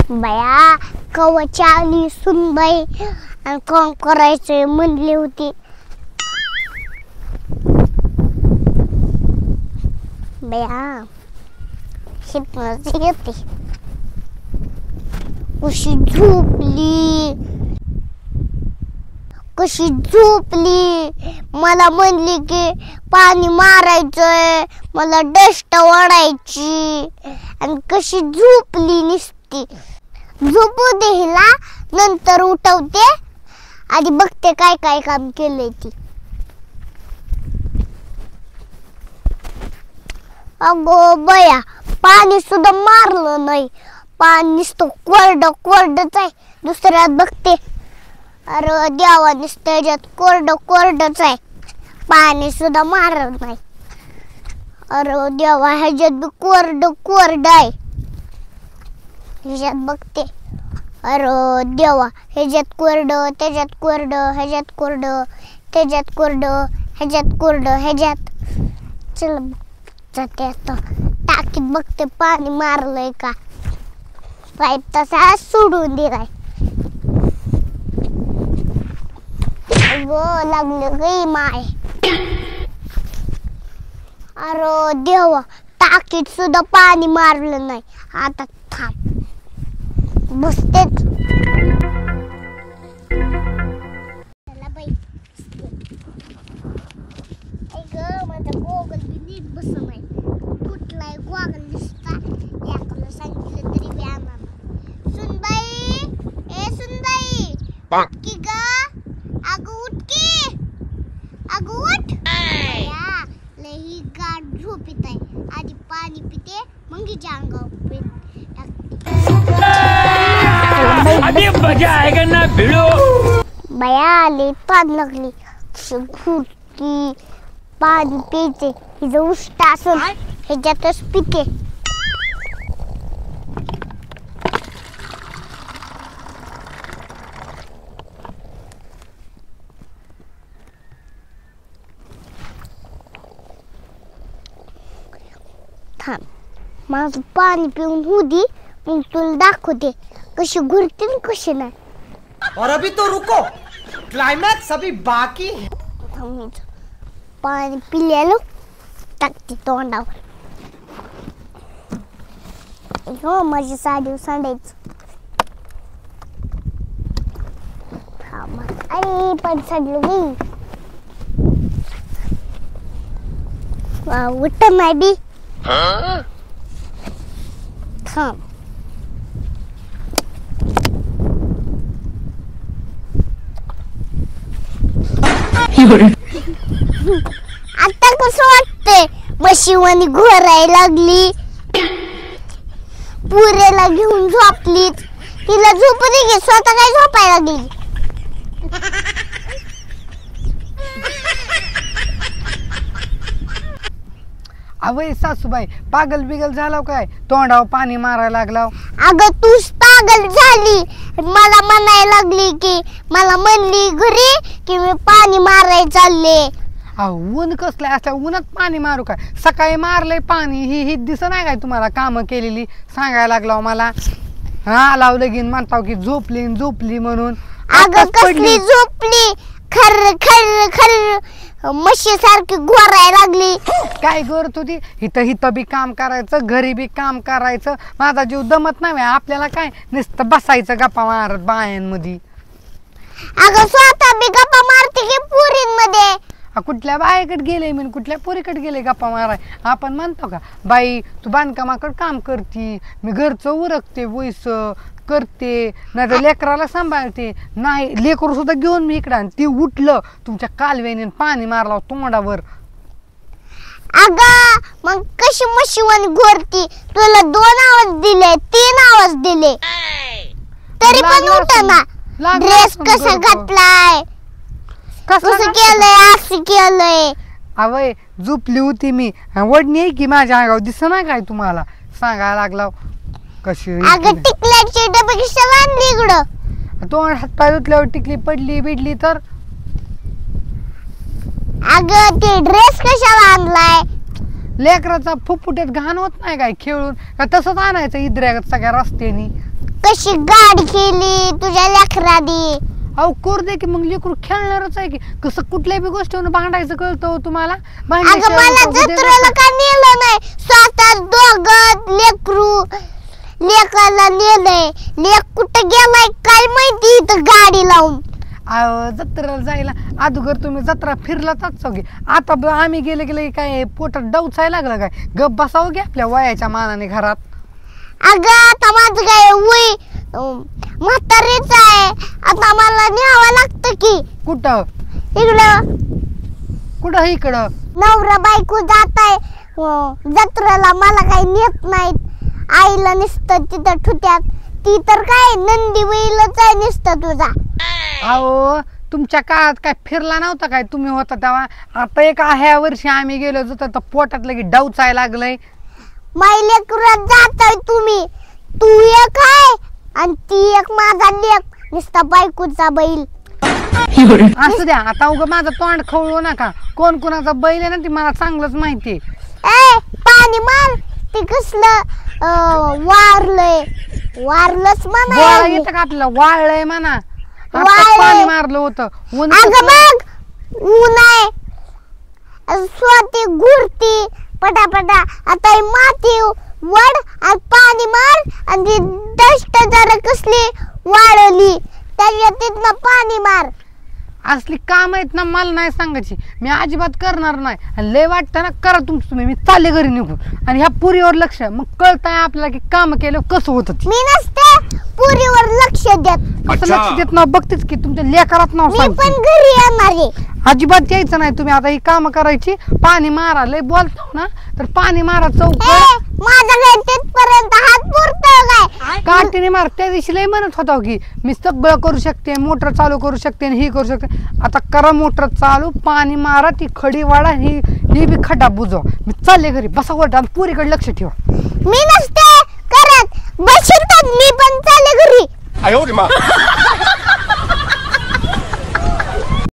बया कवच आली सुनबाई आणि काम करायचे म्हणली होती. बया शिकण्याची येते कशी झोपली मला म्हणली की पाणी मारायचंय मला डस्ट ओढायची आणि कशी झोपली नुसती. झोपू दे हिला नंतर उठवते आधी बघते काय काय काम केलंय ती. अगो बया पाणी सुद्धा मारलं नाही पाणी नुसतं कोरडच आहे. दुसऱ्यात बघते अरे देवा नुसतं त्याच्यात कोरडच आहे पाणी सुद्धा मारत नाही. अरे देवा ह्याच्यात बी कोरड आहे. ह्याच्यात बघते अरे देवा ह्याच्यात कोरड त्याच्यात कोरड ह्याच्यात कोरड त्याच्यात कोरड ह्याच्यात कोरड ह्याच्यात. चल जाते आता टाकीत बघते पाणी मारलंय का. पाईप तसा सोडून दिलाय. लागलं गई माय. अरे देवा टाकीत सुद्धा पाणी मारलं नाही. आता थांब बसतेच. माझा गोगल बी नीट बस नाही कुठलाय गोगल दिसता याकडे सांगितलं तरी बी आम्हाला. सुनबाई ए सुनबाई की ग अगं उठ की अगं उठ. लई गाठ झोपीत आहे आधी पाणी पिते मग हिच्या अंगावर बया आली ताण लागली घुटकी पाणी प्यायचे हिचं उष्ट असून ह्याच्यातच पिते. थांब माझं पाणी पिऊन होऊ दे मग तुला दाखवते कशी घुरते न कशी नाही. और अभी तो रुको क्लाइमैक्स अभी बाकी है. पाणी पिल्यालो टाकते तोंडावर. हो माझी साडी सांडायचं. अरे पण सांडलो गी उठ नाही बी. थांब आता कसं वाटतंय मशीवानी घोरायला लागली पुरेला घेऊन झोपली. तिला झोपू दे की स्वतः काय झोपायला लागली. अवय सासूबाई पागल बिगल झाला काय तोंडावर पाणी मारायला लागला. अगं तूच पागल झाली मला म्हणायला लागली की मला म्हणली घरी की मी पाणी मारायला चालले. ऊन कसलं असल्या उन्हात पाणी मारू काय. सकाळी मारलंय पाणी ही दिसत नाही काय तुम्हाला कामं केलेली सांगायला लागला मला. हा लाव लगीन म्हणताव की झोपली म्हणून. अगं कसली झोपली खर्र खर्र खर्र म्हशी सारखी घोरायला लागली. काय करत होती हिथं बी काम करायचं घरी बी काम करायचं. माझा जीव दमत नाही आपल्याला काय नुसतं बसायचं गप्पा मारत बायांमध्ये. अगं स्वतः बी गप्पा मारते की पुरींमध्ये. कुठल्या बाईकडे गेले मी कुठल्या पोरीकडे गेले गप्पा माराय. आपण म्हणतो का बाई तू बांधकामाकडे काम करती मी घरचं उरकते वैस करते नाही तर लेकराला सांभाळते. नाही लेकरू सुद्धा घेऊन मी इकडं ती उठलं तुमच्या कालव्याने पाणी मारला तोंडावर. अगं मग कशी म्हशीवानी घोरती. तुला 2 आवाज दिले 3 आवाज दिले तरी पण उठना. ड्रेस कसा घातलाय कसं केलंय असं केलंय. अवय झोपली होती मी वडणी आहे की माझ्या अंगावर दिसत नाही काय तुम्हाला सांगायला लागला कशी. अगं टिकल्याची डबे कशाला आणली इकडं. तोंड हात पाय धुतल्यावर टिकली पडली बिडली तर. अगं ते ड्रेस कशाला आणलाय. लेकराचा फुफुट्यात घाण होत नाही काय खेळून का तसंच आणायचं इद्र्यागत सगळ्या रस्त्यानी. कशी गाडी केली तुझ्या लेकरानी. अहो करू दे की मग लेकरू खेळणारच आहे की. कसं कुठल्याही बी गोष्टीवर भांडायचं कळतं हो तुम्हाला. अगं मला जत्रेला का नेलं नाही. स्वतः दोघं लेकरू लेकाला नेलंय. लेक कुठं गेलाय काय माहिती इथं गाडी लावून. जत्रेला जायला अगोदर तुम्ही जत्रा फिरलाच की. आता आम्ही गेले गेले काय पोटात डवचाय लागलं काय. गप बसावं की आपल्या वयाच्या मानाने घरात. अगं आता माझं काय वय म्हातारीच आहे. आता मला न्यावं लागतं की. कुठं इकडं कुठं इकडं नवरा बायको जात आहे जत्रेला. मला काही नेत नाहीत. आईला नुसतं तिथं ठुत्यात. ती तर काय नंदी बैलच आहे नुसतं तुझा. अहो तुमच्या काळात काय फिरला नव्हता काय तुम्ही होता तेव्हा. आता एक ह्या वर्षी आम्ही गेलो तर पोटात लगे डवचाय लागलंय. माई लेकरात जाताय तुम्ही. तू एक आहे आणि ती एक माझा लेक नुसता बायकोचा बैल. असू द्या आता उगं माझं तोंड खवळू नका. कोण कोणाचा बैल आहे ना ती मला चांगलंच माहिती. ए पाणी मार. ते कसलं वारलंच म्हणा. येतं का आपल्याला वाळलंय म्हणा. वाळलंय. पाणी मारलं होतं ऊन. अगं बघ ऊन आहे. स्वती घुरती पटापटा. आता ही माती वड आणि पाणी मार आणि दष्ट जरा कसली वाळली त्याच्या तिथनं पाणी मार. असली काम आहेत ना मला नाही सांगायची. मी अजिबात करणार नाही. आणि लय वाटतं ना करा तुमचं तुम्ही. मी चालले घरी निघून. आणि ह्या पुरीवर लक्ष मग कळतंय आपल्याला की काम केलं कसं होतं. मी नसते पुरीवर लक्ष देत. कसं लक्ष देत नाव बघतेच की तुमच्या लेकरात नाव मी सांगते. पण घरी येणार आहे. अजिबात यायचं नाही तुम्ही. आता ही काम करायची. पाणी मारा. लय बोलतो ना तर पाणी मारा चौक. माझ्या घर तिथपर्यंत हात पुरतो काय. काठीने मार. त्या दिवशी लय म्हणत होता की मी सगळं करू शकते. मोटर चालू करू शकते आणि ही करू शकते. आता करा मोटर चालू. पाणी मारा. ती खडी वाढा. ही बी खड्डा बुजवा. मी चालले घरी. बसा वर आणि पुरीकडे लक्ष ठेवा. मी नसते करत बसतात. मी पण चालले घरी.